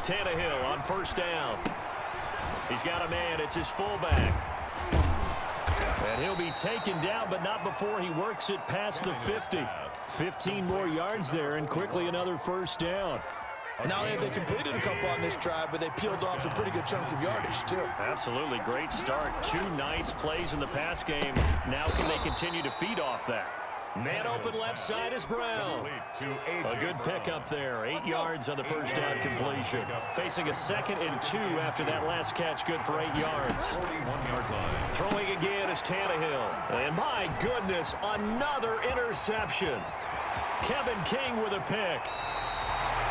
Tannehill on first down. He's got a man. It's his fullback. And he'll be taken down, but not before he works it past the 50. 15 more yards there, and quickly another first down. Not only have they completed a couple on this drive, but they peeled off some pretty good chunks of yardage, too. Absolutely. Great start. 2 nice plays in the pass game. Now can they continue to feed off that? Man open left side is Brown. A good pickup there. 8 yards on the first down completion. Facing a 2nd and 2 after that last catch. Good for 8 yards. Throwing again is Tannehill. And my goodness, another interception. Kevin King with a pick.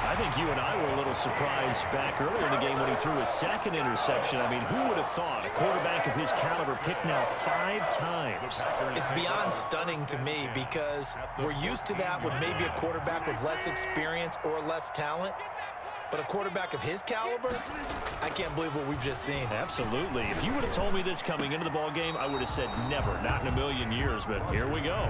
I think you and I were a little surprised back earlier in the game when he threw his 2nd interception. I mean, who would have thought a quarterback of his caliber picked now 5 times? It's beyond stunning to me because we're used to that with maybe a quarterback with less experience or less talent. But a quarterback of his caliber, I can't believe what we've just seen. Absolutely. If you would have told me this coming into the ballgame, I would have said never, not in a million years. But here we go.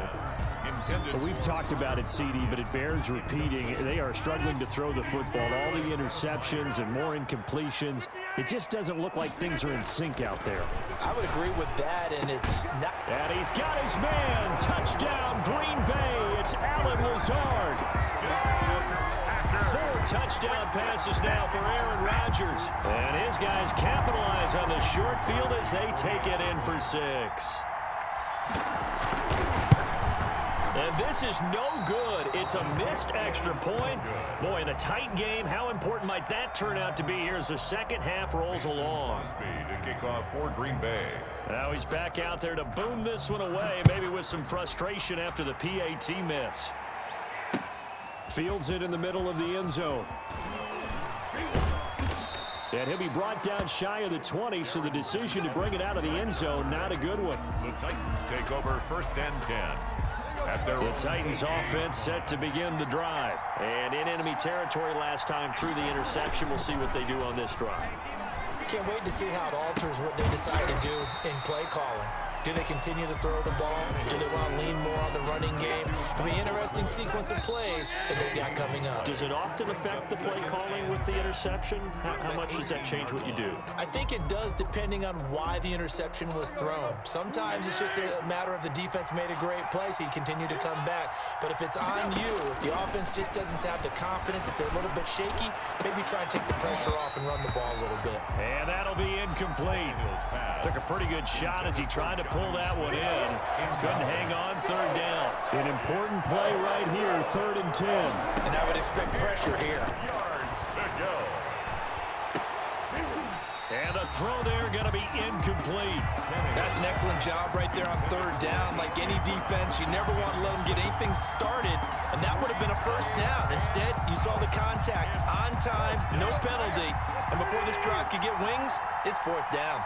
We've talked about it, CD, but it bears repeating. They are struggling to throw the football. All the interceptions and more incompletions. It just doesn't look like things are in sync out there. I would agree with that, and it's not. And he's got his man. Touchdown, Green Bay. It's Allen Lazard. 4 touchdown passes now for Aaron Rodgers. And his guys capitalize on the short field as they take it in for 6. And this is no good. It's a missed extra point. Boy, in a tight game, how important might that turn out to be here as the second half rolls along? To kick off for Green Bay. Now he's back out there to boom this one away, maybe with some frustration after the PAT miss. Fields it in the middle of the end zone. And he'll be brought down shy of the 20, so the decision to bring it out of the end zone, not a good one. The Titans take over 1st and 10. The Titans offense set to begin the drive. And in enemy territory last time through the interception. We'll see what they do on this drive. Can't wait to see how it alters what they decide to do in play calling. Do they continue to throw the ball? Do they want to lean more on the running game? It'll be an interesting sequence of plays that they've got coming up. Does it often affect the play calling with the interception? How much does that change what you do? I think it does depending on why the interception was thrown. Sometimes it's just a matter of the defense made a great play, so you continue to come back. But if it's on you, if the offense just doesn't have the confidence, if they're a little bit shaky, maybe try and take the pressure off and run the ball a little bit. And that'll be incomplete. Took a pretty good shot as he tried to pull that one in. Couldn't hang on 3rd down. An important play right here, 3rd and 10. And I would expect pressure here. Yards to go. And a throw there going to be incomplete. That's an excellent job right there on 3rd down. Like any defense, you never want to let them get anything started, and that would have been a 1st down. Instead, you saw the contact on time, no penalty, and before this drive could get wings, it's 4th down.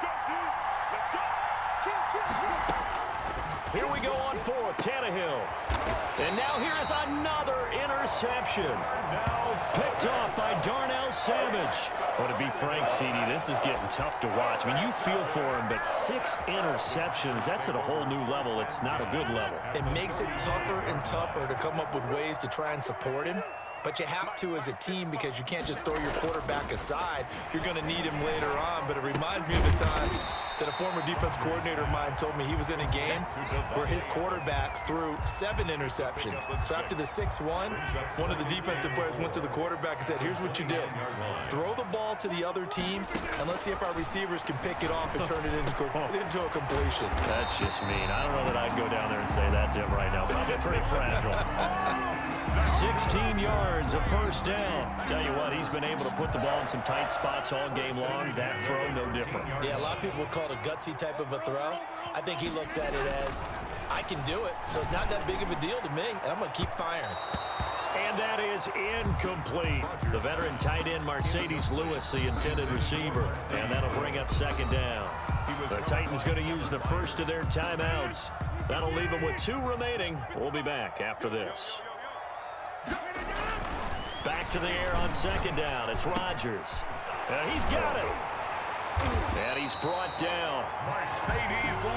Here we go on 4th, Tannehill. And now here's another interception. Picked off by Darnell Savage. Well, to be frank, CD, this is getting tough to watch. I mean, you feel for him, but 6 interceptions, that's at a whole new level. It's not a good level. It makes it tougher and tougher to come up with ways to try and support him. But you have to as a team because you can't just throw your quarterback aside. You're going to need him later on. But it reminds me of the time that a former defense coordinator of mine told me he was in a game where his quarterback threw 7 interceptions. So after the 6-1, one of the defensive players went to the quarterback and said, here's what you do. Throw the ball to the other team, and let's see if our receivers can pick it off and turn it into a completion. That's just mean. I don't know that I'd go down there and say that to him right now. Probably pretty fragile. 16 yards, a 1st down. Tell you what, he's been able to put the ball in some tight spots all game long. That throw, no different. Yeah, a lot of people would call it a gutsy type of a throw. I think he looks at it as, I can do it, so it's not that big of a deal to me, and I'm going to keep firing. And that is incomplete. The veteran tight end, Mercedes Lewis, the intended receiver. And that'll bring up 2nd down. The Titans going to use the first of their timeouts. That'll leave them with 2 remaining. We'll be back after this. Back to the air on 2nd down. It's Rodgers. He's got it. And he's brought down.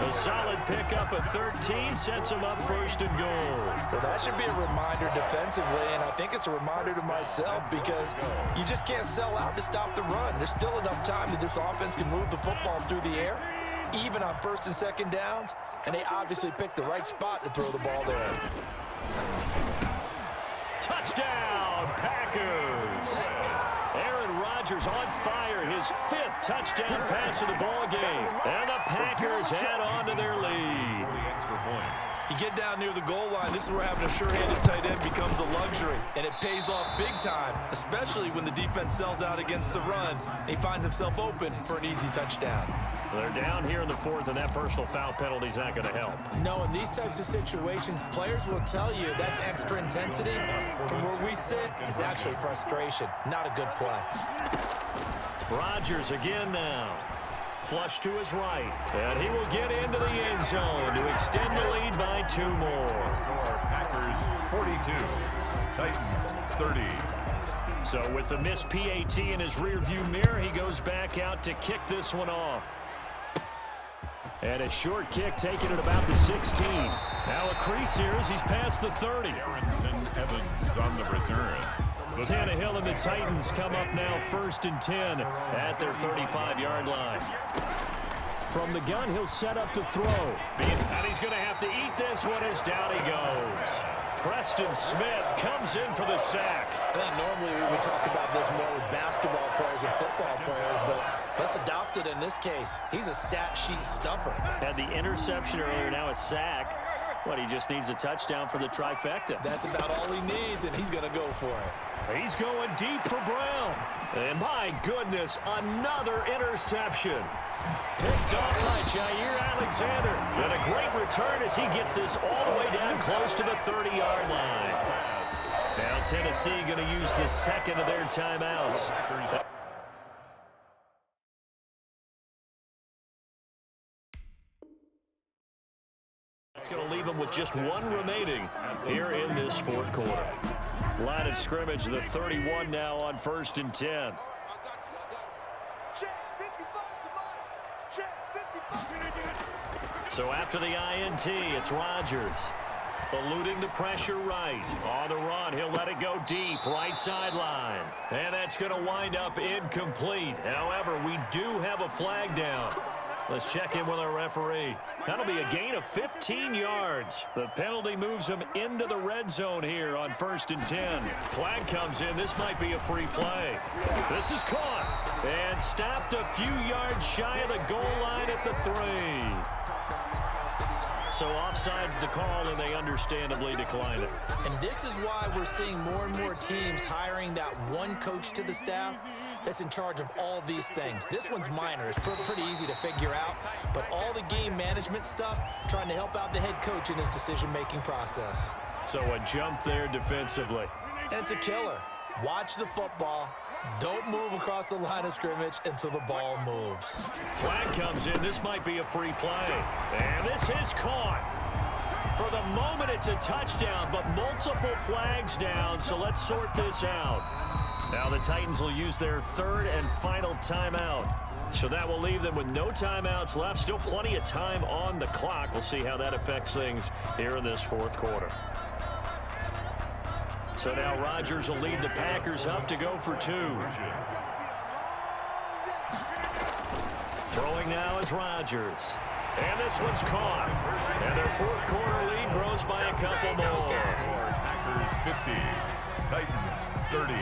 A solid pickup of 13 sets him up first and goal. Well, that should be a reminder defensively, and I think it's a reminder to myself because you just can't sell out to stop the run. There's still enough time that this offense can move the football through the air, even on first and second downs, and they obviously picked the right spot to throw the ball there. Touchdown, Packers! Aaron Rodgers on fire, his 5th touchdown pass of the ball game. And the Packers add on to their lead. You get down near the goal line, this is where having a sure-handed tight end becomes a luxury, and it pays off big time, especially when the defense sells out against the run. He finds himself open for an easy touchdown. They're down here in the 4th, and that personal foul penalty is not going to help. No, in these types of situations, players will tell you that's extra intensity. From where we sit, it's actually frustration, not a good play. Rodgers again now. Flush to his right, and he will get into the end zone to extend the lead by 2 more. Packers 42, Titans 30. So with the missed PAT in his rearview mirror, he goes back out to kick this one off. And a short kick taken at about the 16. Now a crease here as he's past the 30. Darrington Evans on the return. Tannehill and the Titans come up now 1st and 10 at their 35-yard line. From the gun, he'll set up to throw. And he's going to have to eat this one as down he goes. Preston Smith comes in for the sack. I think normally we would talk about this more with basketball players and football players, but let's adopt it in this case. He's a stat sheet stuffer. Had the interception earlier, now a sack. He just needs a touchdown for the trifecta. That's about all he needs, and he's going to go for it. He's going deep for Brown. And my goodness, another interception. Picked off by Jair Alexander. And a great return as he gets this all the way down close to the 30-yard line. Now Tennessee going to use the 2nd of their timeouts. That's going to leave them with just 1 remaining here in this 4th quarter. Line of scrimmage, the 31 now on 1st and 10. So after the INT, it's Rodgers. Eluding the pressure right. On the run, he'll let it go deep, right sideline. And that's going to wind up incomplete. However, we do have a flag down. Let's check in with our referee. That'll be a gain of 15 yards. The penalty moves him into the red zone here on 1st and 10. Flag comes in. This might be a free play. This is caught and stopped a few yards shy of the goal line at the 3. So offside's the call, and they understandably decline it. And this is why we're seeing more and more teams hiring that one coach to the staff that's in charge of all these things. This one's minor. It's pretty easy to figure out. But all the game management stuff, trying to help out the head coach in his decision-making process. So a jump there defensively. And it's a killer. Watch the football. Don't move across the line of scrimmage until the ball moves. Flag comes in. This might be a free play. And this is caught. For the moment, it's a touchdown, but multiple flags down, so let's sort this out. Now the Titans will use their 3rd and final timeout. So that will leave them with no timeouts left. Still plenty of time on the clock. We'll see how that affects things here in this 4th quarter. So now Rodgers will lead the Packers up to go for 2. Throwing now is Rodgers. And this one's caught. And their 4th quarter lead grows by a couple more. Packers 50, Titans 30.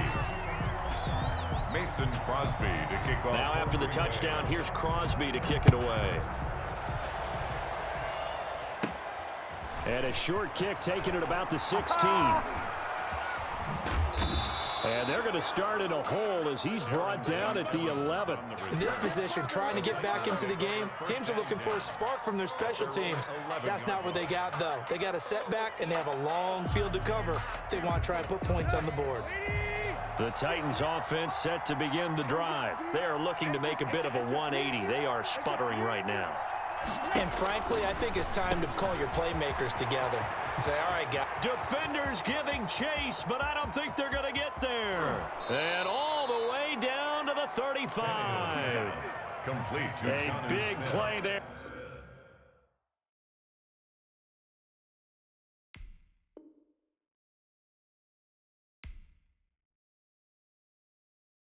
Mason Crosby to kick off. Now after the touchdown, here's Crosby to kick it away. And a short kick taken at about the 16. And they're going to start in a hole as he's brought down at the 11. In this position, trying to get back into the game, teams are looking for a spark from their special teams. That's not what they got, though. They got a setback, and they have a long field to cover if they want to try and put points on the board. The Titans offense set to begin the drive. They are looking to make a bit of a 180. They are sputtering right now. And frankly, I think it's time to call your playmakers together and say, all right, guys. Defenders giving chase, but I don't think they're going to get there. And all the way down to the 35. complete to A Jonnu big Smith. play there.